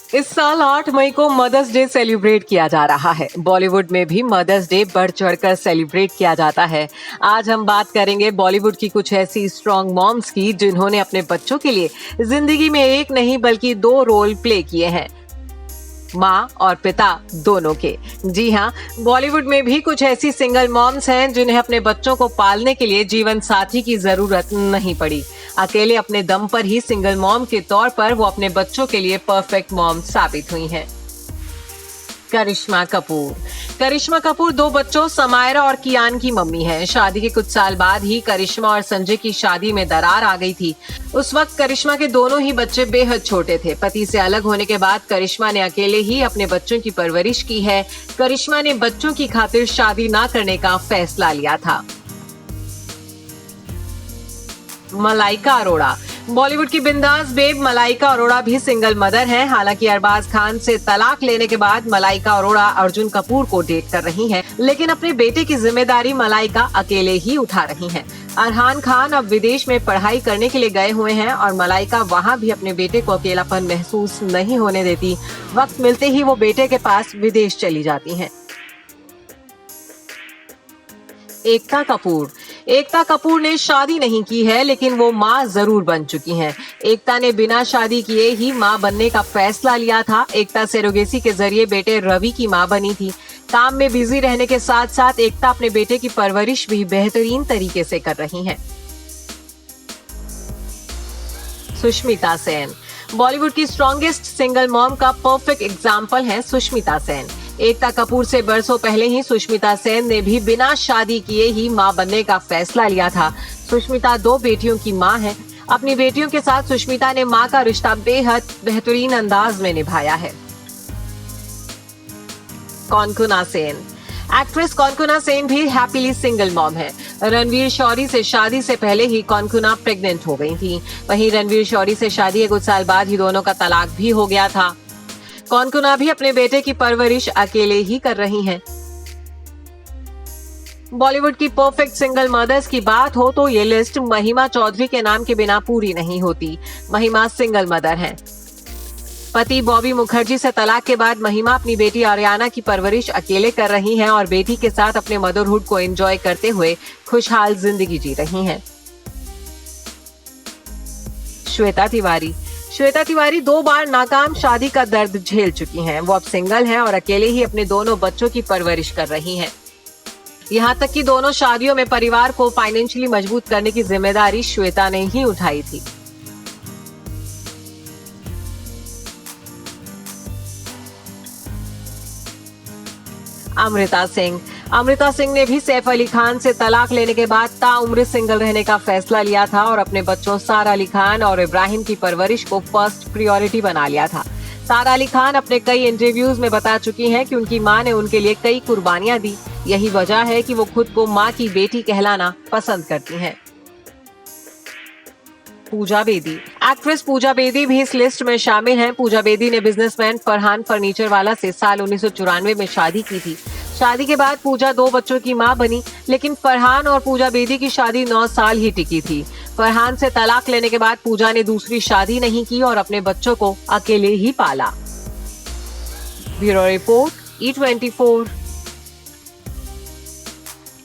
इस साल 8 मई को मदर्स डे सेलिब्रेट किया जा रहा है। बॉलीवुड में भी मदर्स डे बढ़ चढ़कर सेलिब्रेट किया जाता है। आज हम बात करेंगे बॉलीवुड की कुछ ऐसी स्ट्रॉन्ग मॉम्स की जिन्होंने अपने बच्चों के लिए जिंदगी में एक नहीं बल्कि 2 रोल प्ले किए हैं, माँ और पिता दोनों के। जी हाँ, बॉलीवुड में भी कुछ ऐसी सिंगल मॉम्स हैं जिन्हें अपने बच्चों को पालने के लिए जीवन साथी की जरूरत नहीं पड़ी। अकेले अपने दम पर ही सिंगल मॉम के तौर पर वो अपने बच्चों के लिए परफेक्ट मॉम साबित हुई हैं। करिश्मा कपूर। करिश्मा कपूर 2 बच्चों समायरा और कियान की मम्मी हैं। शादी के कुछ साल बाद ही करिश्मा और संजय की शादी में दरार आ गई थी। उस वक्त करिश्मा के दोनों ही बच्चे बेहद छोटे थे। पति से अलग होने के बाद करिश्मा ने अकेले ही अपने बच्चों की परवरिश की है। करिश्मा ने बच्चों की खातिर शादी ना करने का फैसला लिया था। मलाइका अरोड़ा। बॉलीवुड की बिंदास बेब मलाइका अरोड़ा भी सिंगल मदर हैं। हालांकि अरबाज खान से तलाक लेने के बाद मलाइका अरोड़ा अर्जुन कपूर को डेट कर रही हैं, लेकिन अपने बेटे की जिम्मेदारी मलाइका अकेले ही उठा रही हैं। अरहान खान अब विदेश में पढ़ाई करने के लिए गए हुए हैं और मलाइका वहां भी अपने बेटे को अकेलापन महसूस नहीं होने देती। वक्त मिलते ही वो बेटे के पास विदेश चली जाती हैं। एकता कपूर। एकता कपूर ने शादी नहीं की है, लेकिन वो माँ जरूर बन चुकी हैं। एकता ने बिना शादी किए ही माँ बनने का फैसला लिया था। एकता सेरोगेसी के जरिए बेटे रवि की माँ बनी थी। काम में बिजी रहने के साथ साथ एकता अपने बेटे की परवरिश भी बेहतरीन तरीके से कर रही हैं। सुष्मिता सेन। बॉलीवुड की स्ट्रॉन्गेस्ट सिंगल मॉम का परफेक्ट एग्जाम्पल है सुष्मिता सेन। एकता कपूर से बरसों पहले ही सुष्मिता सेन ने भी बिना शादी किए ही मां बनने का फैसला लिया था। सुष्मिता 2 बेटियों की मां है। अपनी बेटियों के साथ सुष्मिता ने मां का रिश्ता बेहद बेहतरीन अंदाज में निभाया है। कॉन्कुना सेन। एक्ट्रेस कॉन्कुना सेन भी हैप्पीली सिंगल मॉम है। रणवीर शौरी से शादी से पहले ही कॉन्कुना प्रेग्नेंट हो गई थी। वहीं रणवीर शौरी से शादी के कुछ साल बाद ही दोनों का तलाक भी हो गया था। कॉन्कुना भी अपने बेटे की परवरिश अकेले ही कर रही हैं। बॉलीवुड की परफेक्ट सिंगल मदर्स की बात हो तो ये लिस्ट महिमा चौधरी के नाम के बिना पूरी नहीं होती। महिमा सिंगल मदर हैं। पति बॉबी मुखर्जी से तलाक के बाद महिमा अपनी बेटी आर्याना की परवरिश अकेले कर रही हैं और बेटी के साथ अपने मदरहुड को एंजॉय करते हुए खुशहाल जिंदगी जी रही हैं। श्वेता तिवारी। श्वेता तिवारी 2 बार नाकाम शादी का दर्द झेल चुकी हैं। वो अब सिंगल हैं और अकेले ही अपने दोनों बच्चों की परवरिश कर रही हैं। यहाँ तक कि दोनों शादियों में परिवार को फाइनेंशियली मजबूत करने की जिम्मेदारी श्वेता ने ही उठाई थी। अमृता सिंह। अमृता सिंह ने भी सैफ अली खान से तलाक लेने के बाद ताउम्र सिंगल रहने का फैसला लिया था और अपने बच्चों सारा अली खान और इब्राहिम की परवरिश को फर्स्ट प्रायोरिटी बना लिया था। सारा अली खान अपने कई इंटरव्यूज में बता चुकी हैं कि उनकी मां ने उनके लिए कई कुर्बानियां दी। यही वजह है कि वो खुद को मां की बेटी कहलाना पसंद करती हैं। पूजा बेदी। एक्ट्रेस पूजा बेदी भी इस लिस्ट में शामिल हैं। पूजा बेदी ने बिजनेसमैन फरहान फर्नीचर वाला से साल 1994 में शादी की थी। शादी के बाद पूजा 2 बच्चों की मां बनी, लेकिन फरहान और पूजा बेदी की शादी 9 साल ही टिकी थी। फरहान से तलाक लेने के बाद पूजा ने दूसरी शादी नहीं की और अपने बच्चों को अकेले ही पाला। Bureau report E24।